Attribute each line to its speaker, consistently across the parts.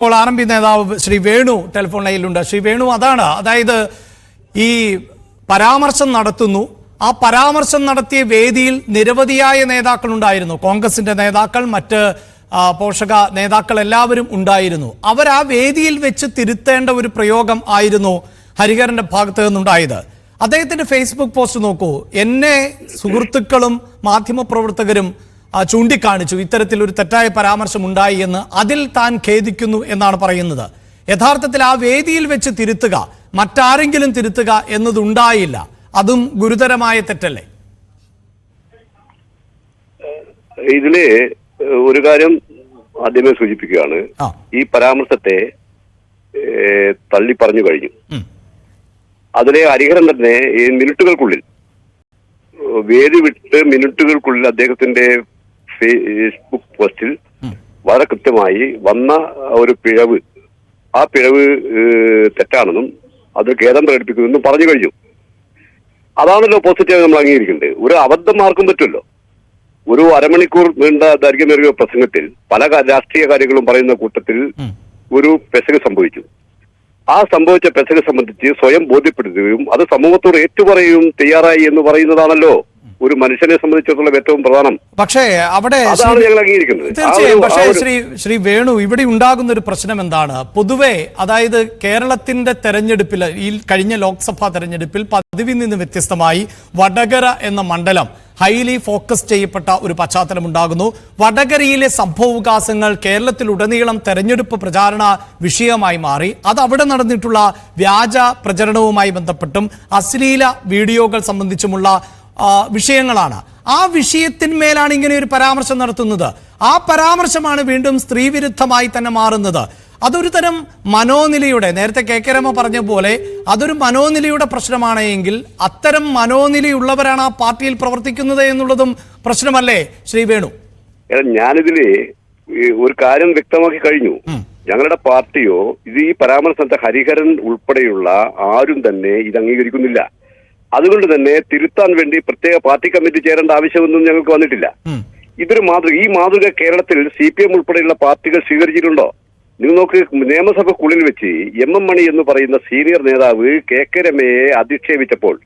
Speaker 1: ഇപ്പോൾ ആർഎംപി നേതാവ് ശ്രീ വേണു ടെലിഫോൺ ലൈനിലുണ്ട്. ശ്രീ വേണു, അതായത് ഈ പരാമർശം നടത്തുന്നു. ആ പരാമർശം നടത്തിയ വേദിയിൽ നിരവധിയായ നേതാക്കൾ ഉണ്ടായിരുന്നു. കോൺഗ്രസിന്റെ നേതാക്കൾ, മറ്റ് പോഷക നേതാക്കൾ എല്ലാവരും ഉണ്ടായിരുന്നു. അവർ ആ വേദിയിൽ വെച്ച് തിരുത്തേണ്ട ഒരു പ്രയോഗം ആയിരുന്നു ഹരിഹരന്റെ ഭാഗത്ത് നിന്നുണ്ടായത്. അദ്ദേഹത്തിന്റെ ഫേസ്ബുക്ക് പോസ്റ്റ് നോക്കൂ. എന്നെ സുഹൃത്തുക്കളും മാധ്യമപ്രവർത്തകരും ചൂണ്ടിക്കാണിച്ചു ഇത്തരത്തിൽ ഒരു തെറ്റായ പരാമർശം ഉണ്ടായി എന്ന്. അതിൽ താൻ ഖേദിക്കുന്നു എന്നാണ് പറയുന്നത്. യഥാർത്ഥത്തിൽ ആ വേദിയിൽ വെച്ച് തിരുത്തുക, മറ്റാരെങ്കിലും തിരുത്തുക എന്നതുണ്ടായില്ല. അതും ഗുരുതരമായ തെറ്റല്ലേ?
Speaker 2: ഇതില് ഒരു കാര്യം ആദ്യമേ സൂചിപ്പിക്കുകയാണ്. ഈ പരാമർശത്തെ തള്ളി പറഞ്ഞു കഴിഞ്ഞു. അതിലെ ഹരിഹരൻ തന്നെ ഈ മിനിറ്റുകൾക്കുള്ളിൽ, വേദി വിട്ട് മിനിറ്റുകൾക്കുള്ളിൽ അദ്ദേഹത്തിന്റെ ഫേസ്ബുക്ക് പോസ്റ്റിൽ വളരെ കൃത്യമായി വന്ന ഒരു പിഴവ്, ആ പിഴവ് തെറ്റാണെന്നും അത് ഖേദം പ്രകടിപ്പിക്കുമെന്നും പറഞ്ഞു കഴിഞ്ഞു. അതാണല്ലോ പോസിറ്റീവ് നമ്മൾ അംഗീകരിക്കേണ്ടത്. ഒരു അബദ്ധം ആർക്കും പറ്റുമല്ലോ. ഒരു അരമണിക്കൂർ നീണ്ട ദൈർഘ്യമേറിയ പ്രസംഗത്തിൽ പല രാഷ്ട്രീയ കാര്യങ്ങളും പറയുന്ന കൂട്ടത്തിൽ ഒരു പെശക് സംഭവിച്ചു. ആ സംഭവിച്ച പെശക് സംബന്ധിച്ച് സ്വയം ബോധ്യപ്പെടുത്തുകയും അത് സമൂഹത്തോട് ഏറ്റുപറയുകയും തയ്യാറായി എന്ന് പറയുന്നതാണല്ലോ ഒരു മനുഷ്യനെ സംബന്ധിച്ചിടത്തോളം ഏറ്റവും പ്രധാനം.
Speaker 1: പക്ഷേ അവിടെ
Speaker 2: ഞങ്ങൾ അംഗീകരിക്കുന്നത്.
Speaker 1: തീർച്ചയായും. പക്ഷേ ശ്രീ വേണു, ഇവിടെ ഉണ്ടാകുന്ന ഒരു പ്രശ്നം എന്താണ്? പൊതുവെ അതായത് കേരളത്തിന്റെ തെരഞ്ഞെടുപ്പിൽ, ഈ കഴിഞ്ഞ ലോക്സഭാ തെരഞ്ഞെടുപ്പിൽ പതിവിൽ നിന്ന് വ്യത്യസ്തമായി വടകര എന്ന മണ്ഡലം ഹൈലി ഫോക്കസ് ചെയ്യപ്പെട്ട ഒരു പശ്ചാത്തലം ഉണ്ടാകുന്നു. വടകരയിലെ സംഭവവികാസങ്ങൾ കേരളത്തിലുടനീളം തെരഞ്ഞെടുപ്പ് പ്രചാരണ വിഷയമായി മാറി. അത് അവിടെ നടന്നിട്ടുള്ള വ്യാജ പ്രചരണവുമായി ബന്ധപ്പെട്ടും അശ്ലീല വീഡിയോകൾ സംബന്ധിച്ചുമുള്ള വിഷയങ്ങളാണ്. ആ വിഷയത്തിന്മേലാണ് ഇങ്ങനെ ഒരു പരാമർശം നടത്തുന്നത്. ആ പരാമർശമാണ് വീണ്ടും സ്ത്രീവിരുദ്ധമായി തന്നെ മാറുന്നത്. അതൊരു തരം മനോനിലയുടെ, നേരത്തെ കെ രമ പറഞ്ഞ പോലെ അതൊരു മനോനിലയുടെ പ്രശ്നമാണ് എങ്കിൽ അത്തരം മനോനിലയുള്ളവരാണ് ആ പാർട്ടിയിൽ പ്രവർത്തിക്കുന്നത് എന്നുള്ളതും പ്രശ്നമല്ലേ ശ്രീ വേണു?
Speaker 2: ഞാനിതില് ഒരു കാര്യം വ്യക്തമാക്കി കഴിഞ്ഞു. ഞങ്ങളുടെ പാർട്ടിയോ ഇത് ഈ പരാമർശത്തെ ഹരിഹരൻ ഉൾപ്പെടെയുള്ള ആരും തന്നെ ഇത് അംഗീകരിക്കുന്നില്ല. അതുകൊണ്ട് തന്നെ തിരുത്താൻ വേണ്ടി പ്രത്യേക പാർട്ടി കമ്മിറ്റി ചേരേണ്ട ആവശ്യമൊന്നും ഞങ്ങൾക്ക് വന്നിട്ടില്ല. ഇതൊരു മാതൃക. ഈ മാതൃക കേരളത്തിൽ CPM ഉൾപ്പെടെയുള്ള പാർട്ടികൾ സ്വീകരിച്ചിട്ടുണ്ടോ? നിങ്ങൾ നോക്ക്, നിയമസഭക്കുള്ളിൽ വെച്ച് എം മണി എന്ന് പറയുന്ന സീനിയർ നേതാവ് കെ രമയെ അധിക്ഷേപിച്ചപ്പോൾ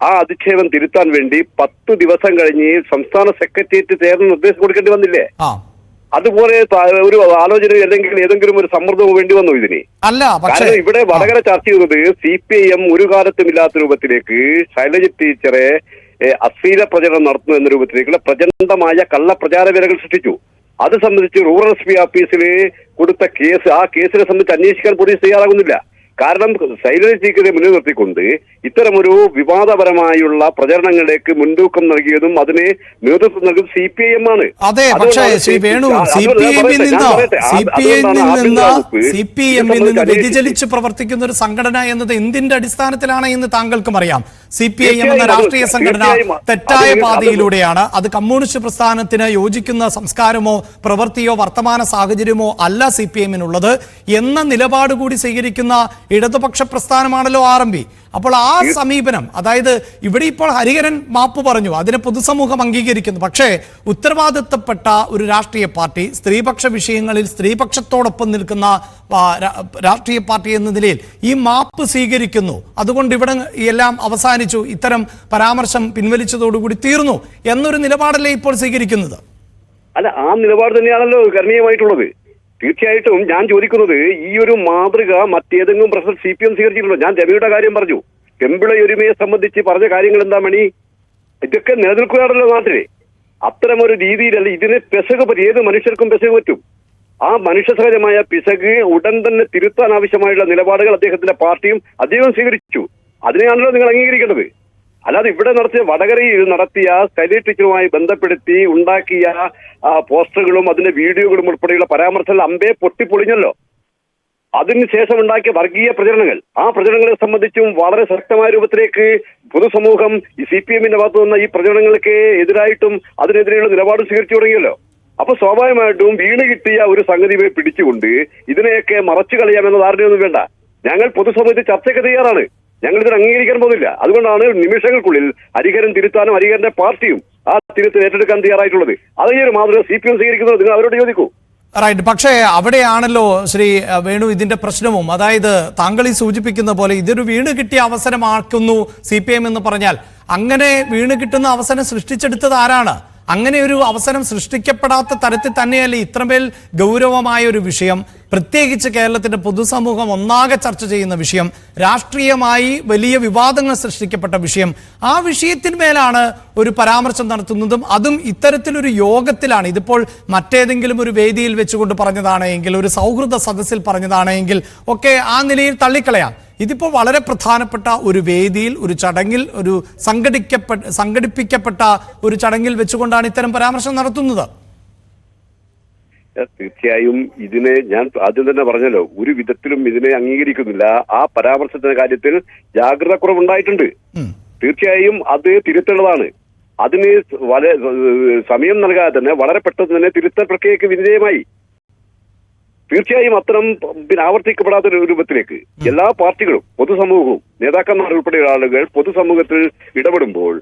Speaker 2: ആ അധിക്ഷേപം തിരുത്താൻ വേണ്ടി 10 ദിവസം കഴിഞ്ഞ് സംസ്ഥാന സെക്രട്ടേറിയറ്റ് ചേർന്ന് നിർദ്ദേശം കൊടുക്കേണ്ടി വന്നില്ലേ? അതുപോലെ ഒരു ആലോചന അല്ലെങ്കിൽ ഏതെങ്കിലും ഒരു സമ്മർദ്ദവും വേണ്ടി വന്നു ഇതിന്?
Speaker 1: അല്ല.
Speaker 2: കാരണം ഇവിടെ വടകര ചർച്ച ചെയ്യുന്നത് CPIM ഒരു കാലത്തും ഇല്ലാത്ത രൂപത്തിലേക്ക് ശൈലജ ടീച്ചറെ അശ്ലീല പ്രചരണം നടത്തുന്നു എന്ന രൂപത്തിലേക്കുള്ള പ്രചണ്ഡമായ കള്ളപ്രചാര വിരകൾ സൃഷ്ടിച്ചു. അത് സംബന്ധിച്ച് റൂറൽ SP ഓഫീസിൽ കൊടുത്ത കേസ്, ആ കേസിനെ സംബന്ധിച്ച് അന്വേഷിക്കാൻ പോലീസ് തയ്യാറാകുന്നില്ല. കാരണം ശൈലജ ടീച്ചറെ മുന്നിൽ നിർത്തിക്കൊണ്ട് ഇത്തരമൊരു വിവാദപരമായുള്ള പ്രചരണങ്ങളിലേക്ക് മുൻതൂക്കം നൽകിയതും അതിന് നേതൃത്വം നൽകിയത് CPIM ആണ്.
Speaker 1: അതെ, പക്ഷേ ശ്രീ വേണു, CPIM-ൽ നിന്ന് വ്യതിചലിച്ച് പ്രവർത്തിക്കുന്ന ഒരു സംഘടന എന്നത് എന്തിന്റെ അടിസ്ഥാനത്തിലാണ് എന്ന് താങ്കൾക്കും അറിയാം. CPIM എന്ന രാഷ്ട്രീയ സംഘടന തെറ്റായ പാതയിലൂടെയാണ്. അത് കമ്മ്യൂണിസ്റ്റ് പ്രസ്ഥാനത്തിന് യോജിക്കുന്ന സംസ്കാരമോ പ്രവൃത്തിയോ വർത്തമാന സാഹചര്യമോ അല്ല CPIM-നുള്ളത് എന്ന നിലപാട് കൂടി സ്വീകരിക്കുന്ന ഇടതുപക്ഷ പ്രസ്ഥാനമാണല്ലോ RMP. അപ്പോൾ ആ സമീപനം, അതായത് ഇവിടെ ഇപ്പോൾ ഹരിഹരൻ മാപ്പ് പറഞ്ഞു, അതിനെ പൊതുസമൂഹം അംഗീകരിക്കുന്നു. പക്ഷേ ഉത്തരവാദിത്തപ്പെട്ട ഒരു രാഷ്ട്രീയ പാർട്ടി, സ്ത്രീപക്ഷ വിഷയങ്ങളിൽ സ്ത്രീപക്ഷത്തോടൊപ്പം നിൽക്കുന്ന രാഷ്ട്രീയ പാർട്ടി എന്ന നിലയിൽ ഈ മാപ്പ് സ്വീകരിക്കുന്നു. അതുകൊണ്ട് ഇവിടെ എല്ലാം അവസാനിച്ചു, ഇത്തരം പരാമർശം പിൻവലിച്ചതോടുകൂടി തീർന്നു എന്നൊരു നിലപാടല്ലേ ഇപ്പോൾ സ്വീകരിക്കുന്നത്?
Speaker 2: അല്ല, ആ നിലപാട് തന്നെയാണല്ലോ കരണീയമായിട്ടുള്ളത്. തീർച്ചയായിട്ടും ഞാൻ ചോദിക്കുന്നത്, ഈ ഒരു മാതൃക മറ്റേതെങ്കിലും പ്രശ്നം CPM സ്വീകരിച്ചിട്ടുണ്ടോ? ഞാൻ രവിയുടെ കാര്യം പറഞ്ഞു, പെമ്പിളയൊരുമയെ സംബന്ധിച്ച് പറഞ്ഞ കാര്യങ്ങൾ എന്താ മണി? ഇതൊക്കെ നിലനിൽക്കുകയാണല്ലോ നാട്ടില്. അത്തരമൊരു രീതിയിലല്ല ഇതിനെ പെശക് പറ്റും. ഏത് മനുഷ്യർക്കും പെശക് പറ്റും. ആ മനുഷ്യസഹജമായ പിശക് ഉടൻ തന്നെ തിരുത്താൻ ആവശ്യമായുള്ള നിലപാടുകൾ അദ്ദേഹത്തിന്റെ പാർട്ടിയും അദ്ദേഹം സ്വീകരിച്ചു. അതിനെയാണല്ലോ നിങ്ങൾ അംഗീകരിക്കേണ്ടത്. അല്ലാതെ ഇവിടെ വടകരയിൽ നടത്തിയ ശൈലജ ടീച്ചറുമായി ബന്ധപ്പെടുത്തി ഉണ്ടാക്കിയ പോസ്റ്ററുകളും അതിന്റെ വീഡിയോകളും ഉൾപ്പെടെയുള്ള പരാമർശങ്ങൾ അമ്പേ പൊട്ടിപ്പൊളിഞ്ഞല്ലോ. അതിനുശേഷം ഉണ്ടാക്കിയ വർഗീയ പ്രചരണങ്ങൾ, ആ പ്രചരണങ്ങളെ സംബന്ധിച്ചും വളരെ ശക്തമായ രൂപത്തിലേക്ക് പൊതുസമൂഹം ഈ CPM-ന്റെ ഭാഗത്തു നിന്ന് ഈ പ്രചരണങ്ങൾക്ക് എതിരായിട്ടും അതിനെതിരെയുള്ള നിലപാട് സ്വീകരിച്ചു തുടങ്ങിയല്ലോ. അപ്പൊ സ്വാഭാവികമായിട്ടും വീണ് കിട്ടിയ ഒരു സംഗതിയെ പിടിച്ചുകൊണ്ട് ഇതിനെയൊക്കെ മറച്ചു കളയാമെന്ന ധാരണയൊന്നും വേണ്ട. ഞങ്ങൾ പൊതുസമൂഹത്തിൽ ചർച്ചയ്ക്ക് തയ്യാറാണ്. ഞങ്ങൾ ഇതിന് അംഗീകരിക്കാൻ പോകുന്നില്ല. അതുകൊണ്ടാണ് നിമിഷങ്ങൾക്കുള്ളിൽ ഹരിഹരൻ തിരുത്താനും ഹരിഹരന്റെ പാർട്ടിയും ആ തിരുത്ത് ഏറ്റെടുക്കാൻ തയ്യാറായിട്ടുള്ളത്. അതേ ഒരു മാതൃക CPM സ്വീകരിക്കുന്നത് നിങ്ങൾ അവരോട് ചോദിക്കൂ.
Speaker 1: റൈറ്റ്. പക്ഷേ അവിടെയാണല്ലോ ശ്രീ വേണു ഇതിന്റെ പ്രശ്നവും. അതായത് താങ്കൾ ഈ സൂചിപ്പിക്കുന്ന പോലെ ഇതൊരു വീണ് കിട്ടിയ അവസരമാക്കുന്നു CPM എന്ന് പറഞ്ഞാൽ, അങ്ങനെ വീണ് കിട്ടുന്ന അവസരം സൃഷ്ടിച്ചെടുത്തത് ആരാണ്? അങ്ങനെ ഒരു അവസരം സൃഷ്ടിക്കപ്പെടാത്ത തരത്തിൽ തന്നെയല്ലേ ഇത്രമേൽ ഗൗരവമായ ഒരു വിഷയം, പ്രത്യേകിച്ച് കേരളത്തിന്റെ പൊതുസമൂഹം ഒന്നാകെ ചർച്ച ചെയ്യുന്ന വിഷയം, രാഷ്ട്രീയമായി വലിയ വിവാദങ്ങൾ സൃഷ്ടിക്കപ്പെട്ട വിഷയം, ആ വിഷയത്തിന്മേലാണ് ഒരു പരാമർശം നടത്തുന്നതും അതും ഇത്തരത്തിലൊരു യോഗത്തിലാണ്. ഇതിപ്പോൾ മറ്റേതെങ്കിലും ഒരു വേദിയിൽ വെച്ചുകൊണ്ട് പറഞ്ഞതാണെങ്കിൽ, ഒരു സൗഹൃദ സദസ്സിൽ പറഞ്ഞതാണെങ്കിൽ ഒക്കെ ആ നിലയിൽ തള്ളിക്കളയാം. ഇതിപ്പോൾ വളരെ പ്രധാനപ്പെട്ട ഒരു വേദിയിൽ, ഒരു ചടങ്ങിൽ, ഒരു സംഘടിപ്പിക്കപ്പെട്ട ഒരു ചടങ്ങിൽ വെച്ചുകൊണ്ടാണ് ഇത്തരം പരാമർശം നടത്തുന്നത്.
Speaker 2: തീർച്ചയായും ഇതിനെ ഞാൻ ആദ്യം തന്നെ പറഞ്ഞല്ലോ, ഒരു വിധത്തിലും ഇതിനെ അംഗീകരിക്കുന്നില്ല. ആ പരാമർശത്തിന്റെ കാര്യത്തിൽ ജാഗ്രത കുറവുണ്ടായിട്ടുണ്ട്. തീർച്ചയായും അത് തിരുത്തേണ്ടതാണ്. അതിന് വളരെ സമയം നൽകാതെ തന്നെ വളരെ പെട്ടെന്ന് തന്നെ തിരുത്തൽ പ്രക്രിയക്ക് വിധേയമായി. തീർച്ചയായും അത്തരം ആവർത്തിക്കപ്പെടാത്ത ഒരു രൂപത്തിലേക്ക് എല്ലാ പാർട്ടികളും പൊതുസമൂഹവും നേതാക്കന്മാർ ഉൾപ്പെടെയുള്ള ആളുകൾ പൊതുസമൂഹത്തിൽ ഇടപെടുമ്പോൾ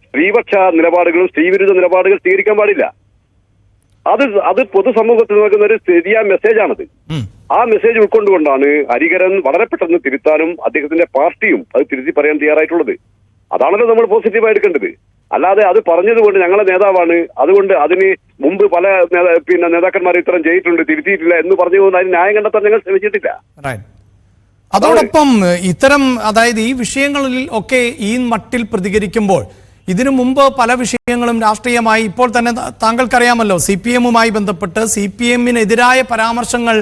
Speaker 2: സ്ത്രീപക്ഷ നിലപാടുകളും സ്ത്രീവിരുദ്ധ നിലപാടുകൾ സ്വീകരിക്കാൻ പാടില്ല. അത് പൊതുസമൂഹത്തിൽ നൽകുന്ന ഒരു ശരിയായ മെസ്സേജാണത്. ആ മെസ്സേജ് ഉൾക്കൊണ്ടുകൊണ്ടാണ് ഹരിഹരൻ വളരെ പെട്ടെന്ന് തിരുത്താനും അദ്ദേഹത്തിന്റെ പാർട്ടിയും അത് തിരുത്തി പറയാൻ തയ്യാറായിട്ടുള്ളത്. അതാണല്ലോ നമ്മൾ പോസിറ്റീവായി എടുക്കേണ്ടത്. അല്ലാതെ അത് പറഞ്ഞതുകൊണ്ട് ഞങ്ങളെ നേതാവാണ്, അതുകൊണ്ട് അതിന് മുമ്പ് പല നേതാക്കന്മാർ ഇത്തരം ചെയ്തിട്ടുണ്ട്, തിരുത്തിയിട്ടില്ല എന്ന് പറഞ്ഞുകൊണ്ട് അതിന് ന്യായം കണ്ടെത്താൻ ഞങ്ങൾ ശ്രമിച്ചിട്ടില്ല.
Speaker 1: അതോടൊപ്പം ഇത്തരം, അതായത് ഈ വിഷയങ്ങളിൽ ഒക്കെ ഈ മട്ടിൽ പ്രതികരിക്കുമ്പോൾ ഇതിനു മുമ്പ് പല വിഷയങ്ങളും രാഷ്ട്രീയമായി, ഇപ്പോൾ തന്നെ താങ്കൾക്കറിയാമല്ലോ CPM-മായി ബന്ധപ്പെട്ട് CPM-നെതിരായ പരാമർശങ്ങൾ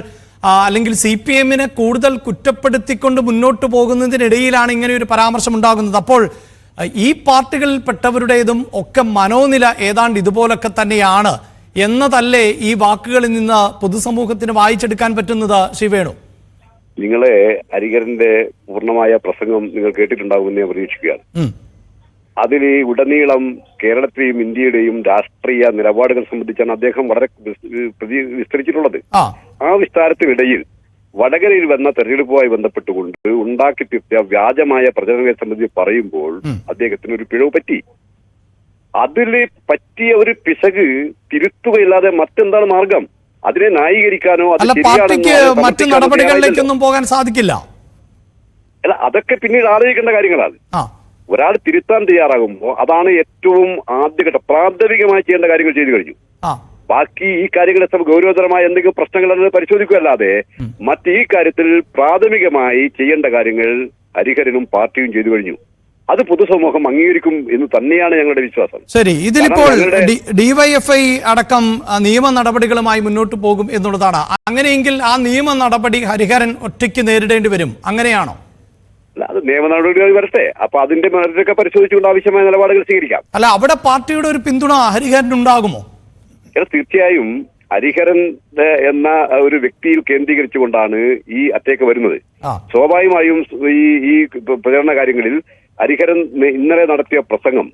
Speaker 1: അല്ലെങ്കിൽ CPM-നെ കൂടുതൽ കുറ്റപ്പെടുത്തിക്കൊണ്ട് മുന്നോട്ട് പോകുന്നതിനിടയിലാണ് ഇങ്ങനെ ഒരു പരാമർശം ഉണ്ടാകുന്നത്. അപ്പോൾ ഈ പാർട്ടികളിൽപ്പെട്ടവരുടേതും ഒക്കെ മനോനില ഏതാണ്ട് ഇതുപോലൊക്കെ തന്നെയാണ് എന്നതല്ലേ ഈ വാക്കുകളിൽ നിന്ന് പൊതുസമൂഹത്തിന് വായിച്ചെടുക്കാൻ പറ്റുന്നത്? ശ്രീ വേണു,
Speaker 2: നിങ്ങളെ ഹരിഹരന്റെ പൂർണ്ണമായ പ്രസംഗം നിങ്ങൾ കേട്ടിട്ടുണ്ടാകുമെന്ന് ഞാൻ പ്രതീക്ഷിക്കുകയാണ്. അതിൽ ഉടനീളം കേരളത്തെയും ഇന്ത്യയുടെയും രാഷ്ട്രീയ നിലപാടുകൾ സംബന്ധിച്ചാണ് അദ്ദേഹം വളരെ വിസ്തരിച്ചിട്ടുള്ളത്. ആ വിസ്താരത്തിനിടയിൽ വടകരയിൽ വന്ന തെരഞ്ഞെടുപ്പുമായി ബന്ധപ്പെട്ടുകൊണ്ട് ഉണ്ടാക്കി തീർത്ത വ്യാജമായ പ്രചരണങ്ങളെ സംബന്ധിച്ച് പറയുമ്പോൾ അദ്ദേഹത്തിന് ഒരു പിഴവ് പറ്റി. അതിൽ പറ്റിയ ഒരു പിശക് തിരുത്തുകയില്ലാതെ മറ്റെന്താണ് മാർഗം? അതിനെ ന്യായീകരിക്കാനോ
Speaker 1: മറ്റു നടപടികളിലേക്കൊന്നും പോകാൻ സാധിക്കില്ല.
Speaker 2: അല്ല, അതൊക്കെ പിന്നീട് ആലോചിക്കേണ്ട കാര്യങ്ങളാണ്. ഒരാൾ തിരുത്താൻ തയ്യാറാകുമ്പോൾ അതാണ് ഏറ്റവും ആദ്യഘട്ടം. പ്രാഥമികമായി ചെയ്യേണ്ട കാര്യങ്ങൾ ചെയ്തു കഴിഞ്ഞു. ബാക്കി ഈ കാര്യങ്ങളെ ഗൗരവതരമായ എന്തെങ്കിലും പ്രശ്നങ്ങൾ പരിശോധിക്കുകയല്ലാതെ ഈ കാര്യത്തിൽ പ്രാഥമികമായി ചെയ്യേണ്ട കാര്യങ്ങൾ ഹരിഹരനും പാർട്ടിയും ചെയ്തു കഴിഞ്ഞു. അത് പൊതുസമൂഹം അംഗീകരിക്കും എന്ന് തന്നെയാണ് ഞങ്ങളുടെ വിശ്വാസം.
Speaker 1: ശരി, ഇതിലിപ്പോൾ DYFI അടക്കം നിയമ നടപടികളുമായി മുന്നോട്ട് പോകും എന്നുള്ളതാണ്. അങ്ങനെയെങ്കിൽ ആ നിയമ നടപടി ഹരിഹരൻ ഒറ്റയ്ക്ക് നേരിടേണ്ടി വരും, അങ്ങനെയാണോ?
Speaker 2: അല്ല, അത് നിയമ നടപടികൾ വരട്ടെ. അപ്പൊ അതിന്റെ മേലൊക്കെ പരിശോധിച്ചുകൊണ്ട് ആവശ്യമായ നിലപാടുകൾ സ്വീകരിക്കാം.
Speaker 1: അല്ല, അവിടെ പാർട്ടിയുടെ ഒരു പിന്തുണ ഹരിഹരൻ ഉണ്ടാകുമോ?
Speaker 2: തീർച്ചയായും ഹരിഹരൻ എന്ന ഒരു വ്യക്തിയിൽ കേന്ദ്രീകരിച്ചുകൊണ്ടാണ് ഈ അറ്റാക്ക് വരുന്നത്. സ്വാഭാവികമായും ഈ പ്രചരണ കാര്യങ്ങളിൽ ഹരിഹരൻ ഇന്നലെ നടത്തിയ പ്രസംഗം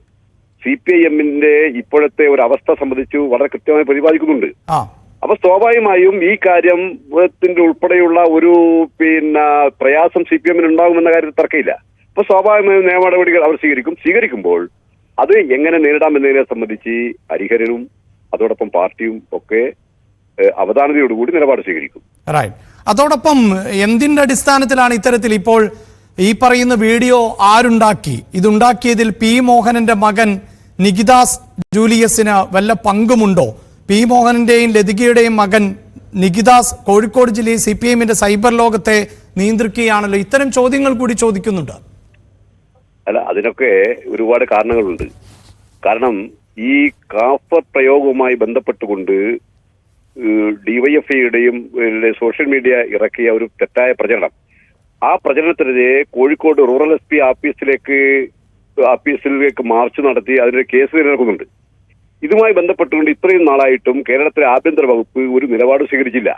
Speaker 2: CPIM-ന്റെ ഇപ്പോഴത്തെ ഒരു അവസ്ഥ സംബന്ധിച്ച് വളരെ കൃത്യമായി പ്രതിപാദിക്കുന്നുണ്ട്. അപ്പൊ സ്വാഭാവികമായും ഈ കാര്യത്തിന്റെ ഉൾപ്പെടെയുള്ള ഒരു പ്രയാസം CPM-ന് ഉണ്ടാകുമെന്ന കാര്യത്തിൽ തർക്കമില്ല. അപ്പൊ സ്വാഭാവികമായും നിയമ നടപടികൾ അവർ സ്വീകരിക്കുമ്പോൾ അത് എങ്ങനെ നേരിടാമെന്നതിനെ സംബന്ധിച്ച് ഹരിഹരനും അതോടൊപ്പം പാർട്ടിയും ഒക്കെ അവധാനതയോടുകൂടി നിലപാട് സ്വീകരിക്കും.
Speaker 1: അതോടൊപ്പം എന്തിന്റെ അടിസ്ഥാനത്തിലാണ് ഇത്തരത്തിൽ ഇപ്പോൾ ഈ പറയുന്ന വീഡിയോ ആരുണ്ടാക്കി? ഇതുണ്ടാക്കിയതിൽ P. മോഹനന്റെ മകൻ നികിദാസ് ജൂലിയസിന് വല്ല പങ്കുമുണ്ടോ? P. മോഹനന്റെയും ലതികയുടെയും മകൻ നികിദാസ് കോഴിക്കോട് ജില്ലയിൽ CPM-ന്റെ സൈബർ ലോകത്തെ നിയന്ത്രിക്കുകയാണല്ലോ. ഇത്തരം ചോദ്യങ്ങൾ കൂടി ചോദിക്കുന്നുണ്ട്.
Speaker 2: അല്ല, അതിനൊക്കെ ഒരുപാട് കാരണങ്ങളുണ്ട്. കാരണം ഈ കാഫർ പ്രയോഗവുമായി ബന്ധപ്പെട്ടുകൊണ്ട് DYFI-യുടെയും സോഷ്യൽ മീഡിയ ഇറക്കിയ ഒരു തെറ്റായ പ്രചരണം, ആ പ്രചരണത്തിനെതിരെ കോഴിക്കോട് റൂറൽ SP ആഫീസിലേക്ക് മാർച്ച് നടത്തി അതിനൊരു കേസ് നിലനിൽക്കുന്നുണ്ട്. ഇതുമായി ബന്ധപ്പെട്ടുകൊണ്ട് ഇത്രയും നാളായിട്ടും കേരളത്തിലെ ആഭ്യന്തര വകുപ്പ് ഒരു നിലപാട് സ്വീകരിച്ചില്ല.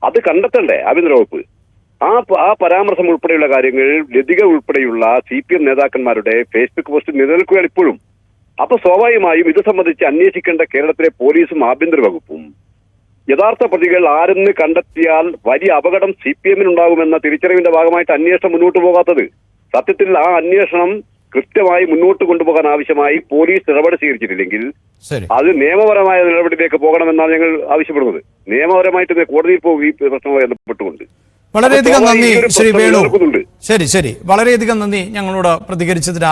Speaker 2: അത് കണ്ടെത്തണ്ടേ ആഭ്യന്തര വകുപ്പ്? ആ പരാമർശം ഉൾപ്പെടെയുള്ള കാര്യങ്ങൾ ലതിക ഉൾപ്പെടെയുള്ള CPM നേതാക്കന്മാരുടെ ഫേസ്ബുക്ക് പോസ്റ്റ് നിലനിൽക്കുകയാണ് ഇപ്പോഴും. അപ്പൊ സ്വാഭാവികമായും ഇത് സംബന്ധിച്ച് അന്വേഷിക്കേണ്ട കേരളത്തിലെ പോലീസും ആഭ്യന്തര വകുപ്പും യഥാർത്ഥ പ്രതികൾ ആരെന്ന് കണ്ടെത്തിയാൽ വലിയ അപകടം CPM-നുണ്ടാകുമെന്ന തിരിച്ചറിവിന്റെ ഭാഗമായിട്ട് അന്വേഷണം മുന്നോട്ട് പോകാത്തത്. സത്യത്തിൽ ആ അന്വേഷണം കൃത്യമായി മുന്നോട്ട് കൊണ്ടുപോകാൻ ആവശ്യമായി പോലീസ് നടപടി സ്വീകരിച്ചിട്ടില്ലെങ്കിൽ
Speaker 1: ശരി.
Speaker 2: അത് നിയമപരമായ നടപടിയിലേക്ക് പോകണമെന്നാണ് ഞങ്ങൾ ആവശ്യപ്പെടുന്നത്. നിയമപരമായിട്ട് കോടതിയിൽ പോകും ഈ പ്രശ്നവുമായി ബന്ധപ്പെട്ടുകൊണ്ട്.
Speaker 1: വളരെയധികം നന്ദി ശ്രീ വേണു.
Speaker 2: നടക്കുന്നുണ്ട്.
Speaker 1: ശരി, വളരെയധികം നന്ദി ഞങ്ങളോട് പ്രതികരിച്ചതിന്.